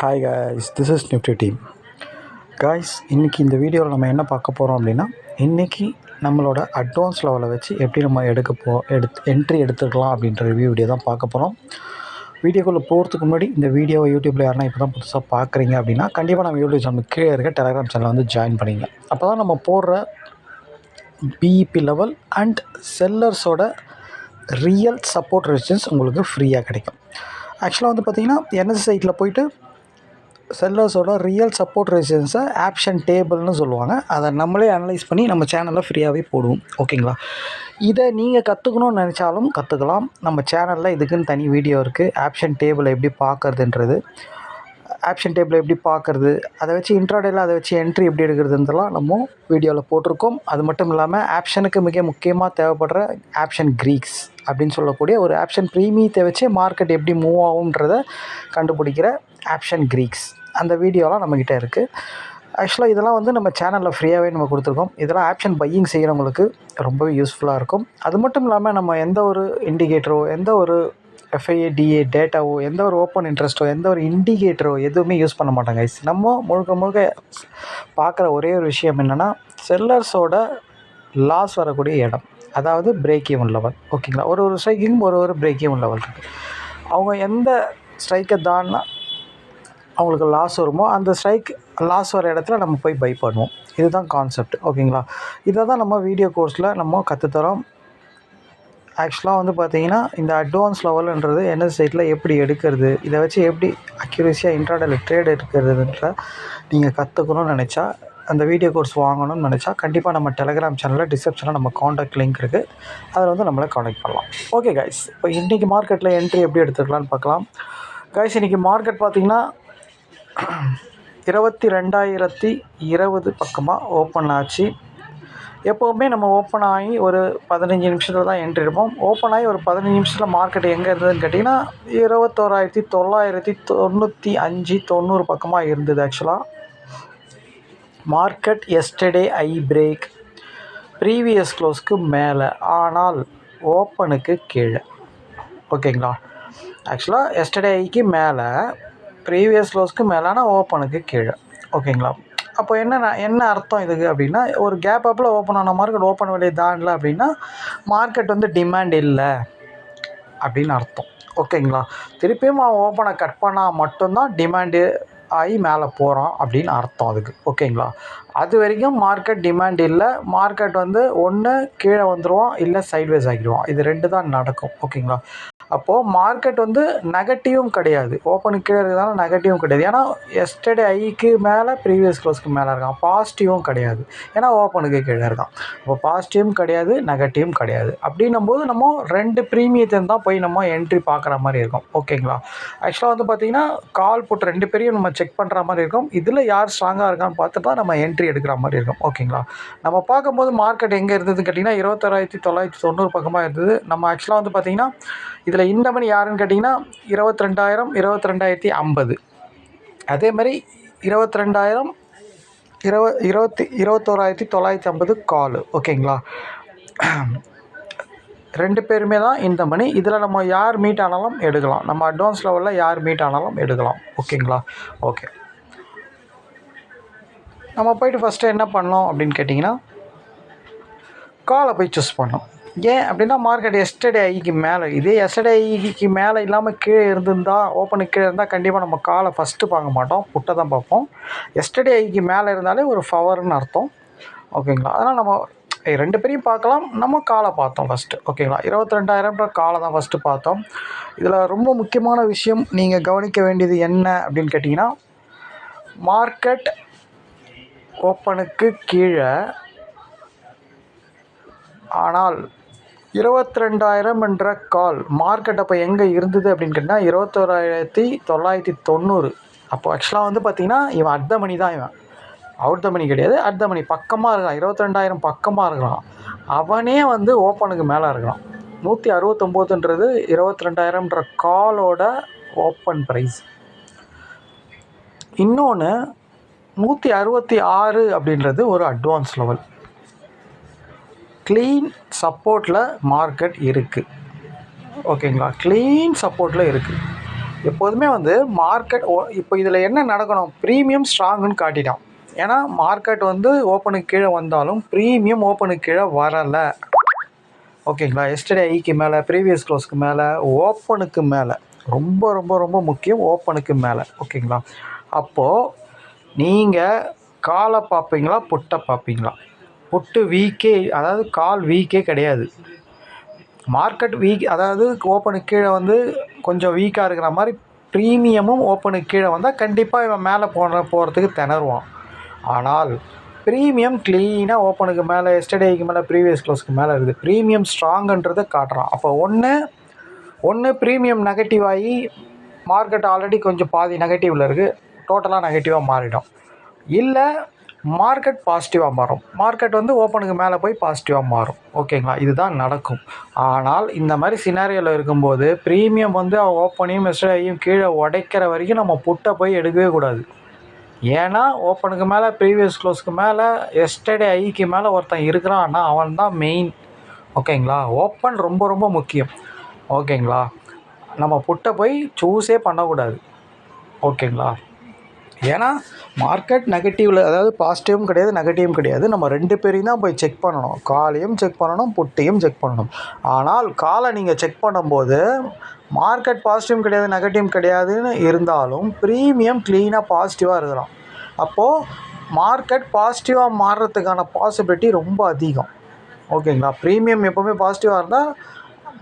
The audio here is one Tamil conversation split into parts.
Hi guys, this is Nifty team. Guys, இன்றைக்கி இந்த வீடியோவில் நம்ம என்ன பார்க்க போகிறோம் அப்படின்னா, இன்றைக்கி நம்மளோட அட்வான்ஸ் லெவலை வச்சு எப்படி நம்ம என்ட்ரி எடுத்துக்கலாம் அப்படின்ற வீடியோ தான் பார்க்க போகிறோம். வீடியோக்குள்ளே போகிறதுக்கு முன்னாடி இந்த வீடியோவை யூடியூப்பில் யாருன்னா இப்போ தான் புதுசாக பார்க்குறீங்க அப்படின்னா, கண்டிப்பாக நம்ம யூடியூப் சேனல் கீழே இருக்க டெலகிராம் சேனலை வந்து ஜாயின் பண்ணிங்க. அப்போ தான் நம்ம போடுற பிஇபி லெவல் அண்ட் செல்லர்ஸோட ரியல் சப்போர்ட் ரெசிஸ்டன்ஸ் உங்களுக்கு ஃப்ரீயாக கிடைக்கும். ஆக்சுவலாக வந்து பார்த்திங்கன்னா, என்எஸ்சி சைட்டில் போய்ட்டு செல்லர்ஸோட ரியல் சப்போர்ட் ரெசிஸ்டன்ஸை ஆப்ஷன் டேபிள்னு சொல்லுவாங்க. அதை நம்மளே அனலைஸ் பண்ணி நம்ம சேனலில் ஃப்ரீயாகவே போடுவோம். ஓகேங்களா? இதை நீங்கள் கற்றுக்கணும்னு நினச்சாலும் கற்றுக்கலாம். நம்ம சேனலில் இதுக்குன்னு தனி வீடியோ இருக்குது. ஆப்ஷன் டேபிளை எப்படி பார்க்குறதுன்றது, ஆப்ஷன் டேபிளை எப்படி பார்க்குறது, அதை வச்சு இன்ட்ராடேயில் அதை வச்சு என்ட்ரி எப்படி எடுக்கிறதுன்றலாம் நம்ம வீடியோவில் போட்டிருக்கோம். அது மட்டும் இல்லாமல் ஆப்ஷனுக்கு மிக முக்கியமாக தேவைப்படுற ஆப்ஷன் க்ரீக்ஸ் அப்படின்னு சொல்லக்கூடிய ஒரு ஆப்ஷன் ப்ரீமியத்தை வச்சு மார்க்கெட் எப்படி மூவ் ஆகுன்றதை கண்டுபிடிக்கிற ஆப்ஷன் க்ரீக்ஸ் அந்த வீடியோலாம் நம்மக்கிட்ட இருக்குது. ஆக்சுவலாக இதெல்லாம் வந்து நம்ம சேனலில் ஃப்ரீயாகவே நம்ம கொடுத்துருக்கோம். இதெல்லாம் ஆப்ஷன் பையிங் செய்கிறவங்களுக்கு ரொம்பவே யூஸ்ஃபுல்லாக இருக்கும். அது மட்டும் இல்லாமல் நம்ம எந்த ஒரு இண்டிகேட்டரோ, எந்த ஒரு எஃப்ஐஏ டிஏ டேட்டாவோ, எந்த ஒரு ஓப்பன் இன்ட்ரெஸ்ட்டோ, எந்த ஒரு இண்டிகேட்டரோ எதுவுமே யூஸ் பண்ண மாட்டாங்க. நம்ம முழுக்க பார்க்குற ஒரே ஒரு விஷயம் என்னென்னா, செல்லர்ஸோட லாஸ் வரக்கூடிய இடம், அதாவது பிரேக் ஈவன் லெவல். ஓகேங்களா? ஒரு ஸ்ட்ரைக்கிங்கும் ஒரு பிரேக் ஈவன் லெவல் இருக்குது. அவங்க எந்த ஸ்ட்ரைக்கை தான்னா அவங்களுக்கு லாஸ் வருமோ, அந்த ஸ்ட்ரைக் லாஸ் வர இடத்துல நம்ம போய் பை பண்ணுவோம். இதுதான் கான்செப்ட். ஓகேங்களா? இதை தான் நம்ம வீடியோ கோர்ஸில் நம்ம கற்றுத்தரோம். ஆக்சுவலாக வந்து பார்த்திங்கன்னா, இந்த அட்வான்ஸ் லெவலுன்றது என்எஸ் சைட்டில் எப்படி எடுக்கிறது, இதை வச்சு எப்படி அக்யூரேசியாக இன்ட்ராடேல ட்ரேட் எடுக்கிறதுன்ற நீங்கள் கற்றுக்கணும்னு நினச்சா, அந்த வீடியோ கோர்ஸ் வாங்கணும்னு நினச்சா, கண்டிப்பாக நம்ம டெலகிராம் சேனலில் டிஸ்கிரிப்ஷனில் நம்ம காண்டாக்ட் லிங்க் இருக்குது. அதில் வந்து நம்மளை காண்டாக்ட் பண்ணலாம். ஓகே கைஸ், இப்போ இன்றைக்கி மார்க்கெட்டில் என்ட்ரி எப்படி எடுத்துக்கலான்னு பார்க்கலாம். கைஸ், இன்றைக்கி மார்க்கெட் பார்த்திங்கன்னா 22,020 பக்கமாக ஓப்பன் ஆச்சு. எப்போவுமே நம்ம ஓப்பன் ஆகி ஒரு 15 நிமிஷத்தில் தான் என்ட்ரி எடுப்போம். ஓப்பன் ஆகி ஒரு 15 நிமிஷத்தில் மார்க்கெட் எங்கே இருந்ததுன்னு கேட்டிங்கன்னா 21,995 90 பக்கமாக இருந்தது. ஆக்சுவலாக market yesterday I break previous க்ளோஸ்க்கு மேலே, ஆனால் ஓப்பனுக்கு கீழே. ஓகேங்களா? ஆக்சுவலாக எஸ்டர்டே ஐக்கு மேலே, ப்ரீவியஸ் க்ளோஸ்க்கு மேலே, ஆனால் ஓப்பனுக்கு கீழே. ஓகேங்களா? அப்போ என்ன அர்த்தம் இதுக்கு அப்படின்னா, ஒரு கேப் அப்பில் ஓப்பன் ஆன மார்க்கெட் ஓப்பன் விலையை தாண்டல அப்படின்னா மார்க்கெட் வந்து டிமாண்ட் இல்லை அப்படின்னு அர்த்தம். ஓகேங்களா? திருப்பியும் அவன் ஓப்பனை கட் பண்ணால் மட்டும்தான் டிமாண்டு ஆகி மேலே போகிறான் அப்படின்னு அர்த்தம் அதுக்கு. ஓகேங்களா? அது வரைக்கும் மார்க்கெட் டிமாண்ட் இல்லை. மார்க்கெட் வந்து ஒன்று கீழே வந்துடுவான், இல்லை சைட்வேஸ் ஆகிடுவான். இது ரெண்டு தான் நடக்கும். ஓகேங்களா? அப்போது மார்க்கெட் வந்து நெகட்டிவும் கிடையாது, ஓப்பனுக்கு கீழே இருக்கிறதால நெகட்டிவும் கிடையாது. ஏன்னா எஸ்டர்டே ஐக்கு மேலே ப்ரீவியஸ் க்ளோஸ்க்கு மேலே இருக்கான். பாசிட்டிவும் கிடையாது, ஏன்னா ஓப்பனுக்கு கீழே இருக்கான். அப்போ பாசிட்டிவும் கிடையாது, நெகட்டிவும் கிடையாது. அப்படின்னும் போது நம்ம ரெண்டு ப்ரீமியத்தை தான் போய் நம்ம என்ட்ரி பார்க்குற மாதிரி இருக்கும். ஓகேங்களா? ஆக்சுவலாக வந்து பார்த்திங்கன்னா, கால் போட்டு ரெண்டு பேரையும் நம்ம செக் பண்ணுற மாதிரி இருக்கும். இதில் யார் ஸ்ட்ராங்காக இருக்கான்னு பார்த்துட்டு தான் நம்ம என்ட்ரி எடுக்கிற மாதிரி இருக்கும். ஓகேங்களா? நம்ம பார்க்கும்போது மார்க்கெட் எங்கே இருந்ததுன்னு கேட்டிங்கன்னா 21,990 பக்கமாக இருந்தது. நம்ம ஆக்சுவலாக வந்து பார்த்திங்கன்னா, இதில் இந்த மணி யாருன்னு கேட்டிங்கன்னா 22,000 22,050. அதே மாதிரி 22,000 21,950 கால். ஓகேங்களா? ரெண்டு பேருமே தான் இந்த மணி. இதில் நம்ம யார் மீட் ஆனாலும் எடுக்கலாம். நம்ம அட்வான்ஸ் லெவலில் யார் மீட் ஆனாலும் எடுக்கலாம். ஓகேங்களா? ஓகே, நம்ம போய்ட்டு ஃபஸ்ட்டு என்ன பண்ணோம் அப்படின்னு கேட்டிங்கன்னா, காலை போய் சூஸ் பண்ணோம். ஏன் அப்படின்னா, மார்க்கெட் எஸ்டர்டே ஐக்கு மேலே, இதே எஸ்டர்டே ஐக்கு மேலே இல்லாமல் கீழே இருந்திருந்தால், ஓப்பனுக்கு கீழே இருந்தால் கண்டிப்பாக நம்ம காலை ஃபஸ்ட்டு பார்க்க மாட்டோம், புட்டை தான் பார்ப்போம். எஸ்டர்டே ஐக்கு மேலே இருந்தாலே ஒரு ஃபவர்னு அர்த்தம். ஓகேங்களா? அதனால் நம்ம ரெண்டு பேரையும் பார்க்கலாம். நம்ம காலை பார்த்தோம் ஃபஸ்ட்டு. ஓகேங்களா? 22,000 காலை தான் ஃபஸ்ட்டு பார்த்தோம். இதில் ரொம்ப முக்கியமான விஷயம் நீங்கள் கவனிக்க வேண்டியது என்ன அப்படின்னு கேட்டிங்கன்னா, மார்க்கெட் ஓப்பனுக்கு கீழே, ஆனால் 22,000 என்ற கால் மார்க்கெட் அப்போ எங்கே இருந்தது அப்படின்னு கேட்டிங்கன்னா 21,990. அப்போ ஆக்சுவலாக வந்து பார்த்திங்கன்னா, இவன் அட் த மணி தான், இவன் அவுட் த மணி கிடையாது, அட் த மணி பக்கமாக இருக்கான். 22,000 பக்கமாக இருக்கிறான். அவனே வந்து ஓப்பனுக்கு மேலே இருக்கிறான். 169ன்றது 22,000 காலோட ஓப்பன் ப்ரைஸ். இன்னொன்று 166 அப்படின்றது ஒரு அட்வான்ஸ் லெவல். க்ளீன் சப்போர்ட்டில் மார்க்கெட் இருக்குது. ஓகேங்களா? க்ளீன் சப்போர்ட்டில் இருக்குது. எப்போதுமே வந்து மார்க்கெட் இப்போ இதில் என்ன நடக்கணும், ப்ரீமியம் ஸ்ட்ராங்குன்னு காட்டிட்டான். ஏன்னா மார்க்கெட் வந்து ஓப்பனுக்கு கீழே வந்தாலும் ப்ரீமியம் ஓப்பனுக்கு கீழே வரலை. ஓகேங்களா, எஸ்டர்டே ஐக்கு மேலே, ப்ரீவியஸ் க்ளோஸ்க்கு மேலே, ஓப்பனுக்கு மேலே, ரொம்ப ரொம்ப ரொம்ப முக்கியம், ஓப்பனுக்கு மேலே. ஓகேங்களா, அப்போது நீங்கள் காலை பார்ப்பீங்களா, புட்டை பார்ப்பீங்களா? புட்டு வீக்கே, அதாவது கால் வீக்கே கிடையாது. மார்க்கெட் வீக், அதாவது ஓப்பனுக்கு கீழே வந்து கொஞ்சம் வீக்காக இருக்கிற மாதிரி ப்ரீமியமும் ஓப்பனுக்கு கீழே வந்தால் கண்டிப்பாக இவன் மேலே போகிறதுக்கு திணறுவான். ஆனால் ப்ரீமியம் க்ளீனாக ஓப்பனுக்கு மேலே, எஸ்டர்டேக்கு மேலே, ப்ரீவியஸ் க்ளோஸ்க்கு மேலே இருக்குது. ப்ரீமியம் ஸ்ட்ராங்குன்றதை காட்டுறான். அப்போ ஒன்று ப்ரீமியம் நெகட்டிவ் ஆகி மார்க்கெட் ஆல்ரெடி கொஞ்சம் பாதி நெகட்டிவில் இருக்குது, டோட்டலாக நெகட்டிவாக மாறிடும். இல்லை மார்க்கெட் பாசிட்டிவாக மாறும். மார்க்கெட் வந்து ஓப்பனுக்கு மேலே போய் பாசிட்டிவாக மாறும். ஓகேங்களா, இதுதான் நடக்கும். ஆனால் இந்த மாதிரி சினாரியோவில் இருக்கும்போது ப்ரீமியம் வந்து ஓப்பனையும் எஸ்டர்டேயும் கீழே உடைக்கிற வரைக்கும் நம்ம புட்டை போய் எடுக்கவே கூடாது. ஏன்னா ஓப்பனுக்கு மேலே, ப்ரீவியஸ் க்ளோஸ்க்கு மேலே, எஸ்டர்டே ஐக்கு மேலே ஒருத்தன் இருக்கிறான்னா அவன் தான் மெயின். ஓகேங்களா, ஓப்பன் ரொம்ப ரொம்ப முக்கியம். ஓகேங்களா, நம்ம புட்டை போய் சூஸே பண்ணக்கூடாது. ஓகேங்களா, ஏன்னா மார்க்கெட் நெகட்டிவில், அதாவது பாசிட்டிவும் கிடையாது நெகட்டிவும் கிடையாது, நம்ம ரெண்டு பேரையும் தான் போய் செக் பண்ணணும். காலையும் செக் பண்ணணும், புட்டையும் செக் பண்ணணும். ஆனால் காலை நீங்கள் செக் பண்ணும்போது மார்க்கெட் பாசிட்டிவும் கிடையாது நெகட்டிவும் கிடையாதுன்னு இருந்தாலும் ப்ரீமியம் க்ளீனாக பாசிட்டிவாக இருக்கிறான். அப்போது மார்க்கெட் பாசிட்டிவாக மாறுறதுக்கான பாசிபிலிட்டி ரொம்ப அதிகம். ஓகேங்களா, ப்ரீமியம் எப்போவுமே பாசிட்டிவாக இருந்தால்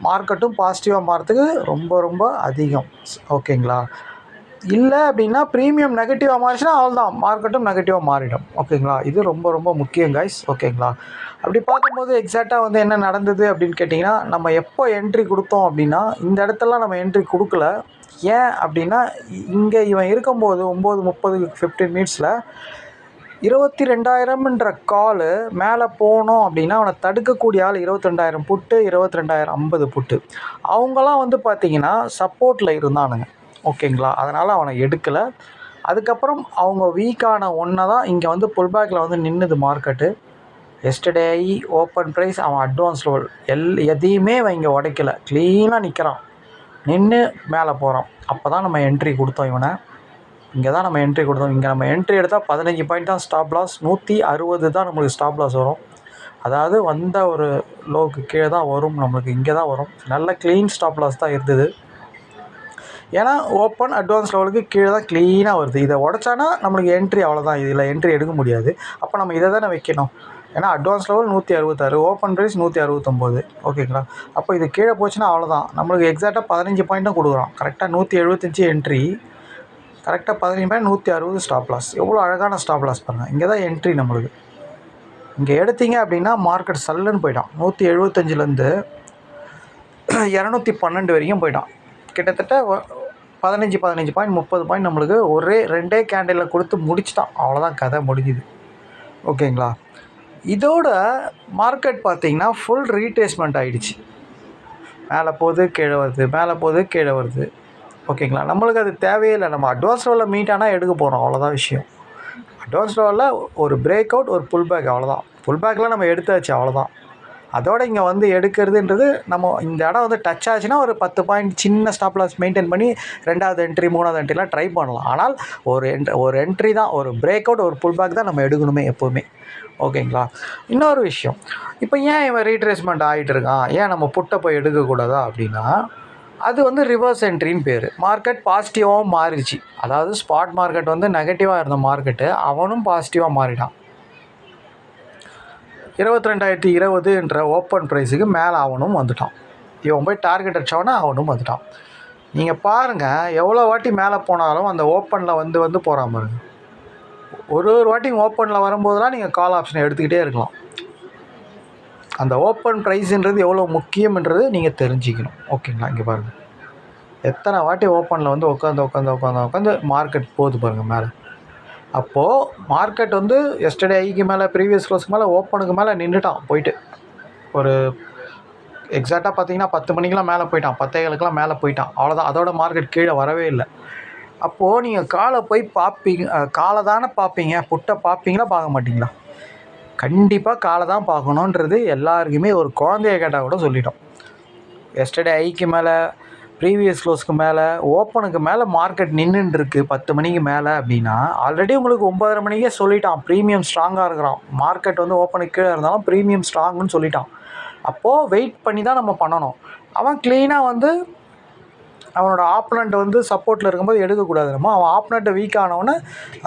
மார்க்கெட்டும் பாசிட்டிவாக மாறுறதுக்கு ரொம்ப ரொம்ப அதிகம். ஓகேங்களா, இல்லை அப்படின்னா ப்ரீமியம் நெகட்டிவாக மாறிச்சுன்னா அவ்வளோதான், மார்க்கெட்டும் நெகட்டிவாக மாறிடும். ஓகேங்களா, இது ரொம்ப ரொம்ப முக்கியம் கைஸ். ஓகேங்களா, அப்படி பார்க்கும்போது எக்ஸாக்டாக வந்து என்ன நடந்தது அப்படின்னு கேட்டிங்கன்னா, நம்ம எப்போ என்ட்ரி கொடுத்தோம் அப்படின்னா இந்த இடத்துலலாம் நம்ம என்ட்ரி கொடுக்கல. ஏன் அப்படின்னா இங்கே இவன் இருக்கும்போது 9:30 15 மினிட்ஸில் 22,000ன்ற கால் மேலே போனோம் அப்படின்னா அவனை தடுக்கக்கூடிய ஆள் 22,000 புட்டு, 22,050 புட்டு. அவங்களாம் வந்து பார்த்திங்கன்னா சப்போர்ட்டில் இருந்தானுங்க. ஓகேங்களா, அதனால் அவனை எடுக்கலை. அதுக்கப்புறம் அவங்க வீக்கான ஒன்றை தான் இங்கே வந்து புல்பேக்கில் வந்து நின்றுது மார்க்கெட்டு. எஸ்டர்டே ஓப்பன் ப்ரைஸ், அவன் அட்வான்ஸ் லெவல் எதையுமே அவன் இங்கே உடைக்கலை, க்ளீனாக நிற்கிறான், நின்று மேலே போகிறான். அப்போ தான் நம்ம என்ட்ரி கொடுத்தோம் இவனை. இங்கே தான் நம்ம என்ட்ரி கொடுத்தோம். இங்கே நம்ம என்ட்ரி எடுத்தால் 15 பாயிண்ட் தான் ஸ்டாப் லாஸ், 160 தான் நம்மளுக்கு ஸ்டாப் லாஸ் வரும். அதாவது வந்த ஒரு லோவுக்கு கீழே தான் வரும், நம்மளுக்கு இங்கே தான் வரும். நல்ல க்ளீன் ஸ்டாப் லாஸ் தான் இருந்தது. ஏன்னா ஓப்பன் அட்வான்ஸ் லெவலுக்கு கீழே தான் க்ளீனாக வருது. இதை உடச்சானா நம்மளுக்கு என்ட்ரி அவ்வளோதான், இதில் என்ட்ரி எடுக்க முடியாது. அப்போ நம்ம இதை தானே வைக்கணும். ஏன்னா அட்வான்ஸ் லெவல் 166, ஓப்பன் ப்ரைஸ் 169. ஓகேங்களா, அப்போ இது கீழே போச்சுன்னா அவ்வளோதான், நம்மளுக்கு எக்ஸாக்டாக 15 பாயிண்ட்டும் கொடுக்குறோம். கரெக்டாக 175 என்ட்ரி, கரெக்டாக 15 பாயிண்ட், 160 ஸ்டாப் லாஸ். எவ்வளோ அழகான ஸ்டாப் லாஸ் பாருங்கள். இங்கே தான் என்ட்ரி நம்மளுக்கு. இங்கே எடுத்தீங்க அப்படின்னா மார்க்கெட் சல்லுன்னு போயிட்டான். 175லேருந்து 212 வரைக்கும் போயிட்டான். கிட்டத்தட்ட 15 பாயிண்ட், 30 பாயிண்ட் நம்மளுக்கு ஒரே 2 கேண்டிலில் கொடுத்து முடிச்சுட்டான். அவ்வளோதான், கதை முடிஞ்சுது. ஓகேங்களா, இதோட மார்க்கெட் பார்த்திங்கன்னா ஃபுல் ரீட்ரேஸ்மெண்ட் ஆகிடுச்சு. மேலே போகுது கீழே வருது, மேலே போகுது கீழே வருது. ஓகேங்களா, நம்மளுக்கு அது தேவையில்லை. நம்ம அட்வான்ஸ் லெவலில் மீட் ஆனால் எடுக்க போகிறோம், அவ்வளோதான் விஷயம். அட்வான்ஸ் லெவலில் ஒரு பிரேக் அவுட், ஒரு புல் பேக், அவ்வளோதான். புல் பேக்கில் நம்ம எடுத்தாச்சு, அவ்வளோதான். அதோடு இங்கே வந்து எடுக்கிறதுன்றது நம்ம இந்த இடம் வந்து டச் ஆச்சுன்னா ஒரு 10 பாயிண்ட் சின்ன ஸ்டாப் லாஸ் மெயின்டைன் பண்ணி 2வது என்ட்ரி 3வது என்ட்ரிலாம் ட்ரை பண்ணலாம். ஆனால் ஒரு என்ட்ரி தான், ஒரு பிரேக் அவுட், ஒரு புல் பேக் தான் நம்ம எடுக்கணுமே எப்போவுமே. ஓகேங்களா, இன்னொரு விஷயம், இப்போ ஏன் இவன் ரீட்ரேஸ்மெண்ட் ஆகிட்டு இருக்கான், ஏன் நம்ம புட்டை போய் எடுக்கக்கூடாதா அப்படின்னா, அது வந்து ரிவர்ஸ் என்ட்ரின்னு பேர். மார்க்கெட் பாசிட்டிவாகவும் மாறிடுச்சு. அதாவது ஸ்பாட் மார்க்கெட் வந்து நெகட்டிவாக இருந்த மார்க்கெட்டு அவனும் பாசிட்டிவாக மாறிட்டான். 22,020ன்ற ஓப்பன் ப்ரைஸுக்கு மேலே அவனும் வந்துட்டான். இவன் போய் டார்கெட் அடித்தவனா அவனும் வந்துட்டான். நீங்கள் பாருங்கள், எவ்வளோ வாட்டி மேலே போனாலும் அந்த ஓப்பனில் வந்து போகிறான் பாருங்க. ஒரு வாட்டி ஓப்பனில் வரும்போதெல்லாம் நீங்கள் கால் ஆப்ஷனை எடுத்துக்கிட்டே இருக்கலாம். அந்த ஓப்பன் ப்ரைஸுன்றது எவ்வளோ முக்கியம்ன்றது நீங்கள் தெரிஞ்சுக்கணும். ஓகேங்களா, இங்கே பாருங்கள், எத்தனை வாட்டி ஓப்பனில் வந்து உட்காந்து மார்க்கெட் போகுது பாருங்கள் மேலே. அப்போது மார்க்கெட் வந்து எஸ்டர்டே ஐக்கு மேலே, ப்ரீவியஸ் க்ளோஸ்க்கு மேலே, ஓப்பனுக்கு மேலே நின்றுட்டான் போயிட்டு. ஒரு எக்ஸாக்டாக பார்த்தீங்கன்னா 10 மணிக்கெலாம் மேலே போயிட்டான், 10:15க்கெலாம் மேலே போயிட்டான், அவ்வளோதான். அதோட மார்க்கெட் கீழே வரவே இல்லை. அப்போது நீங்கள் காலை போய் பார்ப்பீங்க, காலை தானே பார்ப்பீங்க, புட்டை பார்ப்பீங்களா பார்க்க மாட்டிங்களா? கண்டிப்பாக காலை தான் பார்க்கணுன்றது எல்லாருக்குமே, ஒரு குழந்தைய கேட்டால் கூட சொல்லிட்டோம். எஸ்டர்டே ஐக்கு மேலே, ப்ரீவியஸ் க்ளோஸ்க்கு மேலே ஓப்பனுக்கு மேலே மார்க்கெட் நின்றுருக்கு 10 மணிக்கு மேலே அப்படின்னா, ஆல்ரெடி உங்களுக்கு 9:30 மணிக்கே சொல்லிட்டான் ப்ரீமியம் ஸ்ட்ராங்காக இருக்கிறான். மார்க்கெட் வந்து ஓப்பனுக்கு கீழே இருந்தாலும் ப்ரீமியம் ஸ்ட்ராங்குன்னு சொல்லிட்டான். அப்போது வெயிட் பண்ணி தான் நம்ம பண்ணணும். அவன் க்ளீனாக வந்து அவனோட ஆப்பனண்ட் வந்து சப்போர்ட்டில் இருக்கும்போது எடுக்கக்கூடாது. நம்ம அவன் ஆப்பனண்ட்டை வீக் ஆனவொன்னே,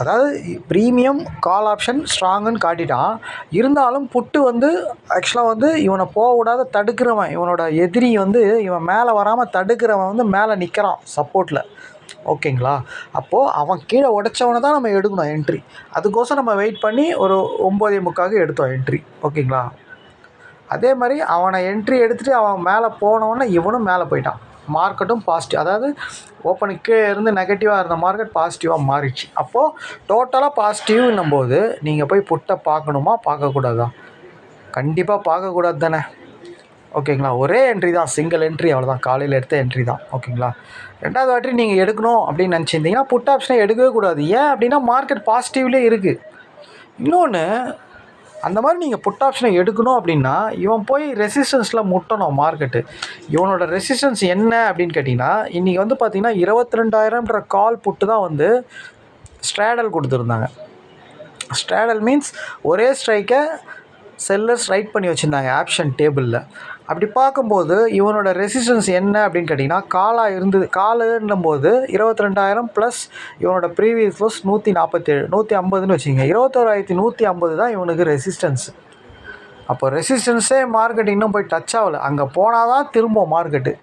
அதாவது ப்ரீமியம் கால் ஆப்ஷன் ஸ்ட்ராங்குன்னு காட்டிட்டான். இருந்தாலும் புட்டு வந்து ஆக்சுவலாக வந்து இவனை போகக்கூடாத தடுக்கிறவன், இவனோட எதிரி வந்து இவன் மேலே வராமல் தடுக்கிறவன் வந்து மேலே நிற்கிறான் சப்போர்ட்டில். ஓகேங்களா? அப்போது அவன் கீழே உடைச்சவனை தான் நம்ம எடுக்கணும் என்ட்ரி. அதுக்கோசம் நம்ம வெயிட் பண்ணி ஒரு 9:45 எடுத்தோம் என்ட்ரி. ஓகேங்களா? அதே மாதிரி அவனை என்ட்ரி எடுத்துகிட்டு அவன் மேலே போனவொன்னே இவனும் மேலே போயிட்டான். மார்க்கெட்டும் பாசிட்டிவ், அதாவது ஓப்பனுக்கே இருந்து நெகட்டிவாக இருந்த மார்க்கெட் பாசிட்டிவாக மாறிடுச்சு. அப்போது டோட்டலாக பாசிட்டிவ்னும் போது நீங்கள் போய் புட்டை பார்க்கணுமா பார்க்கக்கூடாதா? கண்டிப்பாக பார்க்கக்கூடாது தானே. ஓகேங்களா? ஒரே என்ட்ரி தான், சிங்கிள் என்ட்ரி, அவ்வளோதான். காலையில் எடுத்த என்ட்ரி தான். ஓகேங்களா? 2வது வாட்டி நீங்கள் எடுக்கணும் அப்படின்னு நினச்சிருந்தீங்கன்னா புட் ஆப்ஷனை எடுக்கவே கூடாது. ஏன் அப்படின்னா மார்க்கெட் பாசிட்டிவ்லேயே இருக்குது. இன்னொன்று, அந்த மாதிரி நீங்கள் புட் ஆப்ஷனை எடுக்கணும் அப்படின்னா இவன் போய் ரெசிஸ்டன்ஸில் முட்டணும் மார்க்கெட்டு. இவனோட ரெசிஸ்டன்ஸ் என்ன அப்படின்னு கேட்டிங்கன்னா, இன்றைக்கி வந்து பார்த்திங்கன்னா 22,000ன்ற கால் புட்டு தான் வந்து ஸ்ட்ராடல் கொடுத்துருந்தாங்க. ஸ்ட்ராடல் மீன்ஸ் ஒரே ஸ்ட்ரைக்கை செல்லர்ஸ் ரைட் பண்ணி வச்சுருந்தாங்க ஆப்ஷன் டேபிளில். அப்படி பார்க்கும்போது இவனோட ரெசிஸ்டன்ஸ் என்ன அப்படின்னு கேட்டிங்கன்னா, காலாக இருந்தது. காலுன்னும் போது 22,000 ப்ளஸ் இவனோட ப்ரீவியஸ் க்ளோஸ் 147, 150ன்னு வச்சுக்கோங்க. 21,150 தான் இவனுக்கு ரெசிஸ்டன்ஸ். அப்போ ரெசிஸ்டன்ஸே மார்க்கெட் இன்னும் போய் டச் ஆகலை. அங்கே போனால் தான் திரும்பும் மார்க்கெட்டு.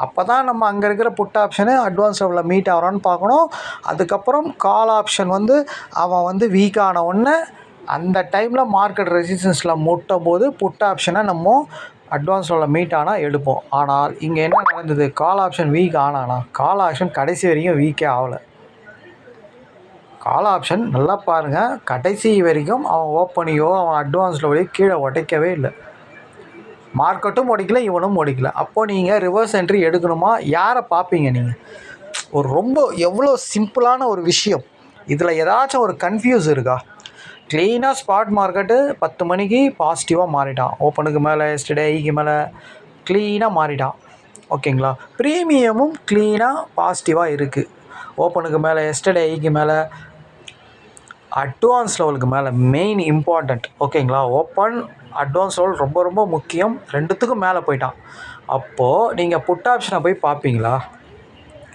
அப்போ தான் நம்ம அங்கே இருக்கிற புட் ஆப்ஷனு அட்வான்ஸ் லெவலில் மீட் ஆகிறான்னு பார்க்கணும். அதுக்கப்புறம் கால் ஆப்ஷன் வந்து அவன் வந்து வீக் ஆன உடனே அந்த டைமில் மார்க்கெட் ரெசிஸ்டன்ஸில் முட்டும் போது புட் ஆப்ஷனை நம்ம அட்வான்ஸ் லெவலில் மீட் ஆனால் எடுப்போம். ஆனால் இங்கே என்ன நடந்தது? கால் ஆப்ஷன் வீக் ஆனானா? கால் ஆப்ஷன் கடைசி வரைக்கும் வீக்கே ஆகலை. கால் ஆப்ஷன் நல்லா பாருங்கள், கடைசி வரைக்கும் அவன் ஓப்பனையோ அவன் அட்வான்ஸ் லெவலையோ கீழே உடைக்கவே இல்லை. மார்க்கெட்டும் உடைக்கல, இவனும் உடைக்கல. அப்போது நீங்கள் ரிவர்ஸ் என்ட்ரி எடுக்கணுமா? யாரை பார்ப்பீங்க நீங்கள்? ஒரு ரொம்ப எவ்வளோ சிம்பிளான ஒரு விஷயம். இதில் ஏதாச்சும் ஒரு கன்ஃபியூஸ் இருக்கா? க்ளீனாக ஸ்பாட் மார்க்கெட்டு 10 மணிக்கு பாசிட்டிவாக மாறிட்டான். ஓப்பனுக்கு மேலே எஸ்டர்டே ஐக்கு மேலே க்ளீனாக மாறிட்டான். ஓகேங்களா? ப்ரீமியமும் க்ளீனாக பாசிட்டிவாக இருக்குது. ஓப்பனுக்கு மேலே எஸ்டர்டே ஐக்கு மேலே அட்வான்ஸ் லெவலுக்கு மேலே மெயின் இம்பார்ட்டண்ட். ஓகேங்களா? ஓப்பன் அட்வான்ஸ் லெவல் ரொம்ப ரொம்ப முக்கியம். 2த்துக்கும் மேலே போயிட்டான். அப்போது நீங்கள் புட் ஆப்ஷனை போய் பார்ப்பீங்களா?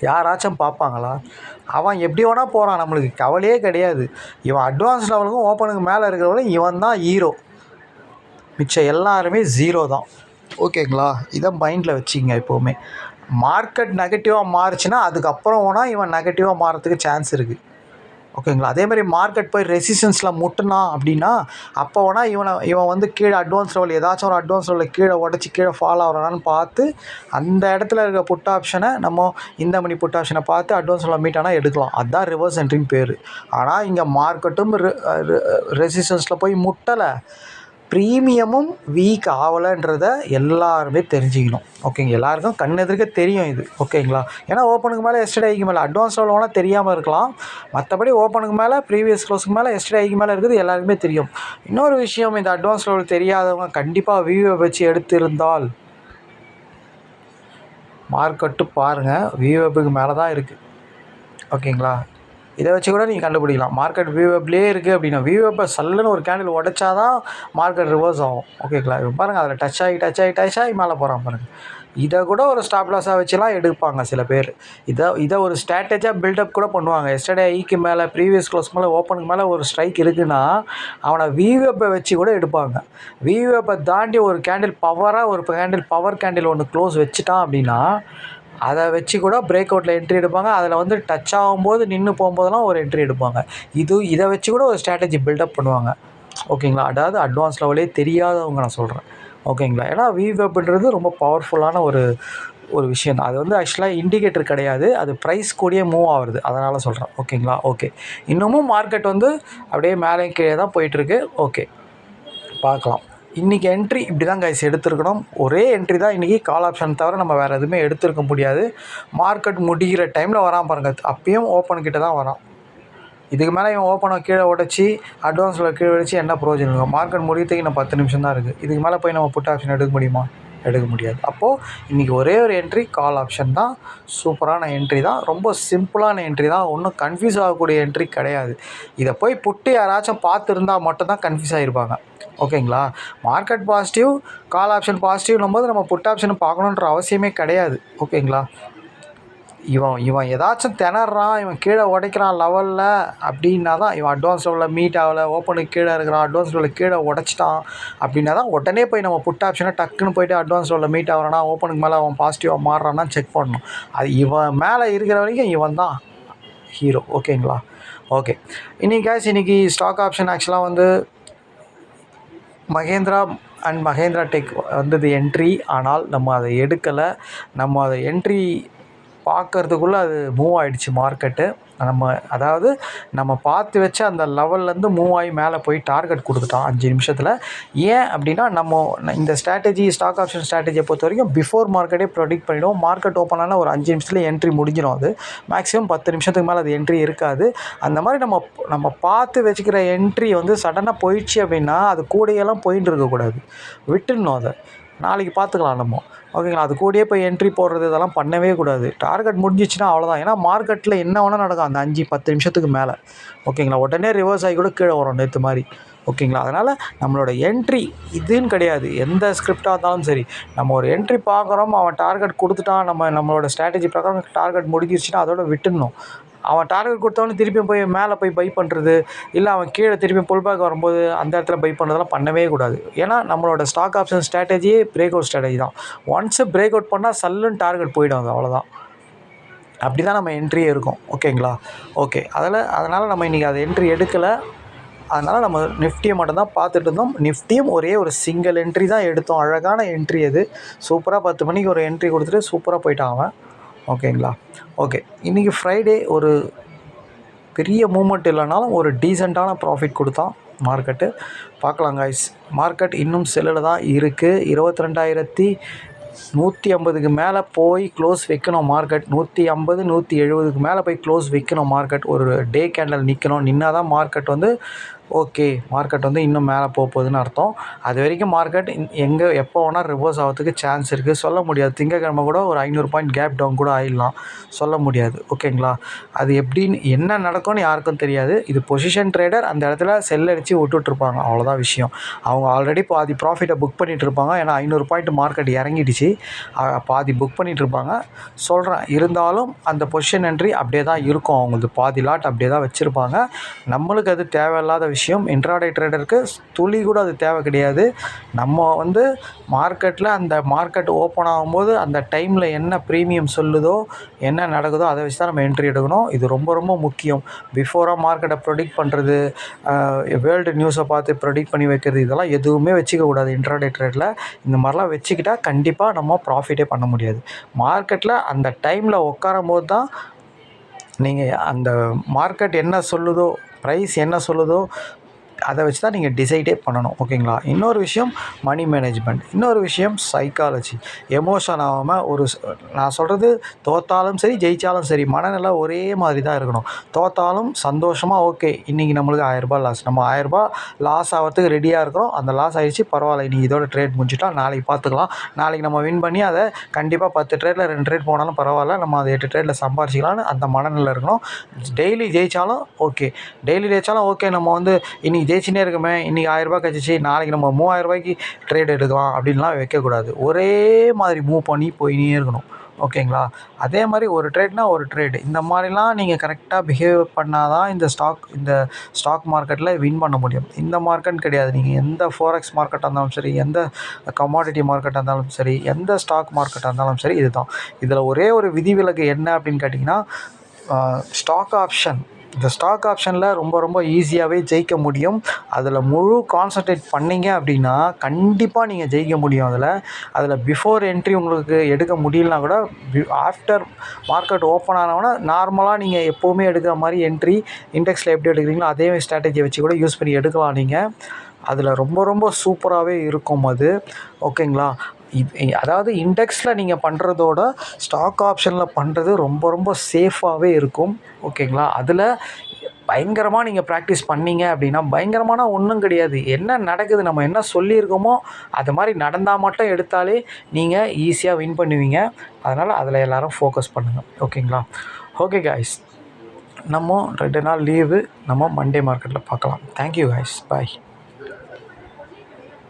யாராச்சும் பார்ப்பாங்களா? அவன் எப்படி வேணால் போகிறான், நம்மளுக்கு கவலையே கிடையாது. இவன் அட்வான்ஸ் லெவலுக்கும் ஓப்பனுக்கு மேலே இருக்கிறவங்களும் இவன் தான் ஹீரோ. மிச்சம் எல்லாருமே ஜீரோ தான். ஓகேங்களா? இதை மைண்டில் வச்சுங்க எப்போவுமே. மார்க்கெட் நெகட்டிவாக மாறுச்சுன்னா அதுக்கப்புறம் வேணால் இவன் நெகட்டிவாக மாறத்துக்கு சான்ஸ் இருக்குது. ஓகேங்களா? அதேமாதிரி மார்க்கெட் போய் ரெசிஸ்டன்ஸில் முட்டுனான் அப்படின்னா அப்போ வேணால் இவன் வந்து கீழே அட்வான்ஸ் லெவல் ஏதாச்சும் ஒரு அட்வான்ஸ் லெவலில் கீழே உடச்சி கீழே ஃபால் ஆகிறான்னு பார்த்து அந்த இடத்துல இருக்க புட் ஆப்ஷனை நம்ம இந்த மணி புட் ஆப்ஷனை பார்த்து அட்வான்ஸ் லெவலில் மீட் ஆனால் எடுக்கலாம். அதுதான் ரிவர்ஸ் என்ட்ரின்னு பேர். ஆனால் இங்கே மார்க்கெட்டும் ரெசிஸ்டன்ஸில் போய் முட்டலை, ப்ரீமியமும் வீக் ஆகலைன்றதை எல்லாருமே தெரிஞ்சுக்கணும். ஓகேங்க? எல்லாருக்கும் கண் எதிர்க்க தெரியும் இது. ஓகேங்களா? ஏன்னா ஓப்பனுக்கு மேலே எஸ்டர்டே ஐக்கு மேலே அட்வான்ஸ் லெவல் வேணால் தெரியாமல் இருக்கலாம். மற்றபடி ஓப்பனுக்கு மேலே ப்ரீவியஸ் க்ளோஸுக்கு மேலே எஸ்டர்டே ஐக்கு மேலே இருக்குது எல்லாருக்குமே தெரியும். இன்னொரு விஷயம், இந்த அட்வான்ஸ் லெவல் தெரியாதவங்க கண்டிப்பாக வியூவை வச்சு எடுத்திருந்தால் மார்க்கெட்டு பாருங்கள், வியூவுக்கு மேலே தான் இருக்குது. ஓகேங்களா? இதை வச்சு கூட நீங்கள் கண்டுபிடிக்கலாம். மார்க்கெட் வியூவப்லேயே இருக்குது அப்படின்னா வியூவப்பை சல்லுன்னு ஒரு கேண்டில் உடைச்சா தான் மார்க்கெட் ரிவர்ஸ் ஆகும். ஓகேங்களா? இப்போ பாருங்கள், அதில் டச் ஆகி மேலே போகிறான் பாருங்கள். இதை கூட ஒரு ஸ்டாப் லாஸாக வச்சுலாம் எடுப்பாங்க சில பேர். இதை ஒரு ஸ்ட்ராட்டஜியாக பில்டப் கூட பண்ணுவாங்க. எஸ்டர்டே ஐக்கு மேலே ப்ரீவியஸ் க்ளோஸ் மேலே ஓப்பனுக்கு மேலே ஒரு ஸ்ட்ரைக் இருக்குன்னா அவனை வியூவப்பை வச்சு கூட எடுப்பாங்க. வியூவப்பை தாண்டி ஒரு கேண்டில் பவர் கேண்டில் ஒன்று க்ளோஸ் வச்சுட்டான் அப்படின்னா அதை வச்சு கூட பிரேக் அவுட்டில் என்ட்ரி எடுப்பாங்க. அதில் வந்து டச் ஆகும்போது நின்று போகும்போதெல்லாம் ஒரு என்ட்ரி எடுப்பாங்க. இதை வச்சு கூட ஒரு ஸ்ட்ராட்டஜி பில்டப் பண்ணுவாங்க. ஓகேங்களா? அதாவது அட்வான்ஸ் லெவலே தெரியாதவங்க நான் சொல்கிறேன். ஓகேங்களா? ஏன்னா விவேப்ன்றது ரொம்ப பவர்ஃபுல்லான ஒரு விஷயம் தான். அது வந்து ஆக்சுவலாக இண்டிகேட்டர் கிடையாது, அது ப்ரைஸ் கூடயே மூவ் ஆகுது, அதனால் சொல்கிறேன். ஓகேங்களா? ஓகே. இன்னமும் மார்க்கெட் வந்து அப்படியே மேலே கீழே தான் போயிட்டுருக்கு. ஓகே, பார்க்கலாம். இன்றைக்கி என்ட்ரி இப்படி தான் கைஸ் எடுத்துருக்கணும். ஒரே என்ட்ரி தான் இன்றைக்கி, கால் ஆப்ஷன் தவிர நம்ம வேறு எதுவுமே எடுத்துருக்க முடியாது. மார்க்கெட் முடிகிற டைமில் வரான் பாருங்கள், அப்பயும் ஓப்பன் கிட்ட தான் வரான். இதுக்கு மேலே இவன் ஓப்பனை கீழே உடச்சி அட்வான்ஸில் கீழே உடச்சி என்ன ப்ரோஜனம் இருக்கும்? மார்க்கெட் முடியறதுக்கு இன்னும் 10 நிமிஷம் தான் இருக்குது. இதுக்கு மேலே போய் நம்ம புட் ஆப்ஷன் எடுக்க முடியுமா? எடுக்க முடியாது. அப்போது இன்றைக்கி ஒரே ஒரு என்ட்ரி கால் ஆப்ஷன் தான். சூப்பரான என்ட்ரி தான், ரொம்ப சிம்பிளான என்ட்ரி தான், ஒன்றும் கன்ஃபியூஸ் ஆகக்கூடிய என்ட்ரி கிடையாது. இதை போய் புட்டு யாராச்சும் பார்த்துருந்தா மட்டும்தான் கன்ஃபியூஸ் ஆகிருப்பாங்க. ஓகேங்களா? மார்க்கெட் பாசிட்டிவ், கால் ஆப்ஷன் பாசிட்டிவ்னும் போது நம்ம புட் ஆப்ஷனை பார்க்கணுன்ற அவசியமே கிடையாது. ஓகேங்களா? இவன் ஏதாச்சும் திணறான், இவன் கீழே உடைக்கிறான் லெவலில் அப்படின்னா தான், இவன் அட்வான்ஸ் லெவலில் மீட் ஆகலை, ஓப்பனுக்கு கீழே இருக்கிறான், அட்வான்ஸ் லெவலில் கீழே உடைச்சிட்டான் அப்படின்னா தான் உடனே போய் நம்ம புட் ஆப்ஷனை டக்குன்னு போய்ட்டு அட்வான்ஸ் லெவலில் மீட் ஆகிறானா, ஓப்பனுக்கு மேலே அவன் பாசிட்டிவாக மாறுறான்னா செக் பண்ணணும். அது இவன் மேலே இருக்கிற வரைக்கும் இவன் தான் ஹீரோ. ஓகேங்களா? ஓகே, இன்றைக்கி ஸ்டாக் ஆப்ஷன் ஆக்சுவலாக வந்து மகேந்திரா அண்ட் மகேந்திரா டெக் வந்தது என்ட்ரி. ஆனால் நம்ம அதை எடுக்கலை. நம்ம அதை என்ட்ரி பார்க்கறதுக்குள்ளே அது மூவ் ஆகிடுச்சு மார்க்கெட்டு. நம்ம பார்த்து வச்ச அந்த லெவல்லேருந்து மூவ் ஆகி மேலே போய் டார்கெட் கொடுத்துட்டான் 5 நிமிஷத்தில். ஏன் அப்படின்னா, நம்ம இந்த ஸ்ட்ராட்டஜி, ஸ்டாக் ஆப்ஷன் ஸ்ட்ராட்டஜியை பொறுத்த வரைக்கும் பிஃபோர் மார்க்கெட்டே ப்ரெடிக்ட் பண்ணிவிடுவோம். மார்க்கெட் ஓப்பன் ஆனால் ஒரு 5 நிமிஷத்தில் என்ட்ரி முடிஞ்சிடும். அது மேக்ஸிமம் 10 நிமிஷத்துக்கு மேலே அது என்ட்ரி இருக்காது. அந்த மாதிரி நம்ம பார்த்து வச்சுக்கிற என்ட்ரி வந்து சடனாக போயிடுச்சு அப்படின்னா அது கூடையெல்லாம் போயின்னு இருக்கக்கூடாது, விட்டுடணும். அதை நாளைக்கு பார்த்துக்கலாம் நம்ம. ஓகேங்களா? அது கூடயே போய் என்ட்ரி போடுறது இதெல்லாம் பண்ணவே கூடாது. டார்கெட் முடிஞ்சிச்சுன்னா அவ்வளோதான். ஏன்னா மார்க்கெட்டில் என்ன வேணால் நடக்கும் அந்த 5-10 நிமிஷத்துக்கு மேலே. ஓகேங்களா? உடனே ரிவர்ஸ் ஆகி கூட கீழே வரும் நேற்று மாதிரி. ஓகேங்களா? அதனால் நம்மளோட என்ட்ரி இதுன்னு கிடையாது. எந்த ஸ்கிரிப்டாக இருந்தாலும் சரி, நம்ம ஒரு என்ட்ரி பார்க்குறோம், அவன் டார்கெட் கொடுத்துட்டான், நம்மளோட ஸ்ட்ராட்டஜி பிரகாரம் டார்கெட் முடிஞ்சிருச்சுன்னா அதோட விட்டுடணும். அவன் டார்கெட் கொடுத்தவொடனே திருப்பியும் போய் மேலே போய் பை பண்ணுறது, இல்லை அவன் கீழே திருப்பியும் புல் பேக் வரும்போது அந்த இடத்துல பை பண்ணுறதெல்லாம் பண்ணவே கூடாது. ஏன்னா நம்மளோட ஸ்டாக் ஆப்ஷன் ஸ்ட்ராட்டஜியே பிரேக் அவுட் ஸ்ட்ராட்டஜி தான். ஒன்ஸு பிரேக் அவுட் பண்ணால் சல்லுன்னு டார்கெட் போயிடும், அது அவ்வளோதான். அப்படி தான் நம்ம என்ட்ரியே இருக்கும். ஓகேங்களா? ஓகே, அதனால் நம்ம இன்றைக்கி அதை என்ட்ரி எடுக்கலை. அதனால் நம்ம நிஃப்டியை மட்டும்தான் பார்த்துட்டு இருந்தோம். நிஃப்டியும் ஒரே ஒரு சிங்கிள் என்ட்ரி தான் எடுத்தோம். அழகான என்ட்ரி அது. சூப்பராக 10 மணிக்கு ஒரு என்ட்ரி கொடுத்துட்டு சூப்பராக போயிட்டான் அவன். ஓகேங்களா? ஓகே, இன்றைக்கி ஃப்ரைடே ஒரு பெரிய மூமெண்ட் இல்லைனாலும் ஒரு டீசெண்டான ப்ராஃபிட் கொடுத்தான் மார்க்கெட்டு. பார்க்கலாம் காய்ஸ். மார்க்கெட் இன்னும் செல்லில் தான் இருக்குது. 22,150க்கு மேலே போய் க்ளோஸ் வைக்கணும் மார்க்கெட். 150, 170க்கு மேலே போய் க்ளோஸ் வைக்கணும் மார்க்கெட். ஒரு டே கேண்டில் நிற்கணும். நின்னா தான் மார்க்கெட் வந்து ஓகே, மார்க்கெட் வந்து இன்னும் மேலே போகுதுன்னு அர்த்தம். அது வரைக்கும் மார்க்கெட் எப்போ வேணால் ரிவர்ஸ் ஆகிறதுக்கு சான்ஸ் இருக்குது. சொல்ல முடியாது. திங்கக்கிழமை கூட ஒரு 500 பாயிண்ட் கேப் டவுன் கூட ஆகிடலாம், சொல்ல முடியாது. ஓகேங்களா? அது எப்படின்னு என்ன நடக்கும்னு யாருக்கும் தெரியாது. இது பொசிஷன் ட்ரேடர் அந்த இடத்துல செல் அடித்து விட்டுட்ருப்பாங்க, அவ்வளோதான் விஷயம். அவங்க ஆல்ரெடி பாதி ப்ராஃபிட்டை புக் பண்ணிகிட்ருப்பாங்க. ஏன்னா 500 பாயிண்ட் மார்க்கெட் இறங்கிடுச்சு, பாதி புக் பண்ணிகிட்ருப்பாங்க சொல்கிறேன். இருந்தாலும் அந்த பொசிஷன் என்ட்ரி அப்படியே தான் இருக்கும். அவங்களுக்கு பாதி லாட் அப்படியே தான் வச்சுருப்பாங்க. நம்மளுக்கு அது தேவையில்லாத விஷயம். இன்ட்ராடே ட்ரேடருக்கு துளி கூட அது தேவை கிடையாது. நம்ம வந்து மார்க்கெட்டில் அந்த மார்க்கெட் ஓப்பன் ஆகும்போது அந்த டைமில் என்ன ப்ரீமியம் சொல்லுதோ, என்ன நடக்குதோ அதை வச்சு தான் நம்ம என்ட்ரி எடுக்கணும். இது ரொம்ப ரொம்ப முக்கியம். பிஃபோராக மார்க்கெட்டை ப்ரெடிக்ட் பண்ணுறது, வேர்ல்டு நியூஸை பார்த்து ப்ரெடிக்ட் பண்ணி வைக்கிறது, இதெல்லாம் எதுவுமே வச்சுக்கக்கூடாது இன்ட்ராடே ட்ரேடில். இந்த மாதிரிலாம் வச்சுக்கிட்டால் கண்டிப்பாக நம்ம ப்ராஃபிட்டே பண்ண முடியாது. மார்க்கெட்டில் அந்த டைமில் உட்காரும் போது தான் நீங்கள் அந்த மார்க்கெட் என்ன சொல்லுதோ, ப்ரைஸ் என்ன சொல்லுதோ அதை வச்சு தான் நீங்கள் டிசைடே பண்ணணும். ஓகேங்களா? இன்னொரு விஷயம் மணி மேனேஜ்மெண்ட், இன்னொரு விஷயம் சைக்காலஜி. எமோஷன் ஆகாமல் நான் சொல்கிறது தோற்றாலும் சரி ஜெயித்தாலும் சரி மனநிலை ஒரே மாதிரி தான் இருக்கணும். தோற்றாலும் சந்தோஷமாக ஓகே, இன்றைக்கி நம்மளுக்கு 1000 லாஸ், நம்ம 1000 லாஸ் ஆகிறதுக்கு ரெடியாக இருக்கிறோம். அந்த லாஸ் ஆகிடுச்சு, பரவாயில்ல, இன்றைக்கி இதோட ட்ரேட் முடிச்சுட்டா நாளைக்கு பார்த்துக்கலாம். நாளைக்கு நம்ம வின் பண்ணி அதை கண்டிப்பாக 10 ட்ரேடில் 2 ட்ரேட் போனாலும் பரவாயில்ல, நம்ம அதை 8 ட்ரேடில் சம்பாரிச்சிக்கலான்னு அந்த மனநிலை இருக்கணும். டெய்லி ஜெயித்தாலும் ஓகே, நம்ம வந்து இன்றைக்கி ஜெயிச்சுனே இருக்குமே, இன்றைக்கி 1000 கிடச்சிச்சு, நாளைக்கு நம்ம 3000 ட்ரேட் எடுக்கலாம் அப்படின்லாம் வைக்கக்கூடாது. ஒரே மாதிரி மூவ் பண்ணி போயினே இருக்கணும். ஓகேங்களா? அதே மாதிரி ஒரு ட்ரேட்னால் ஒரு ட்ரேடு, இந்த மாதிரிலாம் நீங்கள் கரெக்டாக பிஹேவ் பண்ணால் தான் இந்த ஸ்டாக் மார்க்கெட்டில் வின் பண்ண முடியும். இந்த மார்க்கெட் கிடையாது. நீங்கள் எந்த ஃபோரெக்ஸ் மார்க்கெட்டாக இருந்தாலும் சரி, எந்த கமாடிட்டி மார்க்கெட்டாக இருந்தாலும் சரி, எந்த ஸ்டாக் மார்க்கெட்டாக இருந்தாலும் சரி, இதுதான். இதில் ஒரே ஒரு விதிவிலக்கு என்ன அப்படின்னு கேட்டிங்கன்னா, இந்த ஸ்டாக் ஆப்ஷனில் ரொம்ப ரொம்ப ஈஸியாகவே ஜெயிக்க முடியும். அதில் முழு கான்சன்ட்ரேட் பண்ணிங்க அப்படின்னா கண்டிப்பாக நீங்கள் ஜெயிக்க முடியும். அதில் பிஃபோர் என்ட்ரி உங்களுக்கு எடுக்க முடியலனா கூட ஆஃப்டர் மார்க்கெட் ஓப்பன் ஆனவுடனே நார்மலாக நீங்கள் எப்போவுமே எடுக்கிற மாதிரி என்ட்ரி இண்டெக்ஸில் எப்படி எடுக்கிறீங்களோ அதே ஸ்ட்ராட்டஜியை வச்சு கூட யூஸ் பண்ணி எடுக்கலாம் நீங்கள். அதில் ரொம்ப ரொம்ப சூப்பராகவே இருக்கும் அது. ஓகேங்களா? அதாவது இண்டெக்ஸில் நீங்கள் பண்ணுறதோட ஸ்டாக் ஆப்ஷனில் பண்ணுறது ரொம்ப ரொம்ப சேஃபாகவே இருக்கும். ஓகேங்களா? அதில் பயங்கரமாக நீங்கள் ப்ராக்டிஸ் பண்ணீங்க அப்படின்னா பயங்கரமான ஒன்றும் கிடையாது. என்ன நடக்குது, நம்ம என்ன சொல்லியிருக்கோமோ அது மாதிரி நடந்தால் மட்டும் எடுத்தாலே நீங்கள் ஈஸியாக வின் பண்ணுவீங்க. அதனால் அதில் எல்லோரும் ஃபோக்கஸ் பண்ணுங்கள். ஓகேங்களா? ஓகே காய்ஸ், நம்ம 2 நாள் லீவு. நம்ம மண்டே மார்க்கெட்டில் பார்க்கலாம். தேங்க்யூ காய்ஸ், பாய்.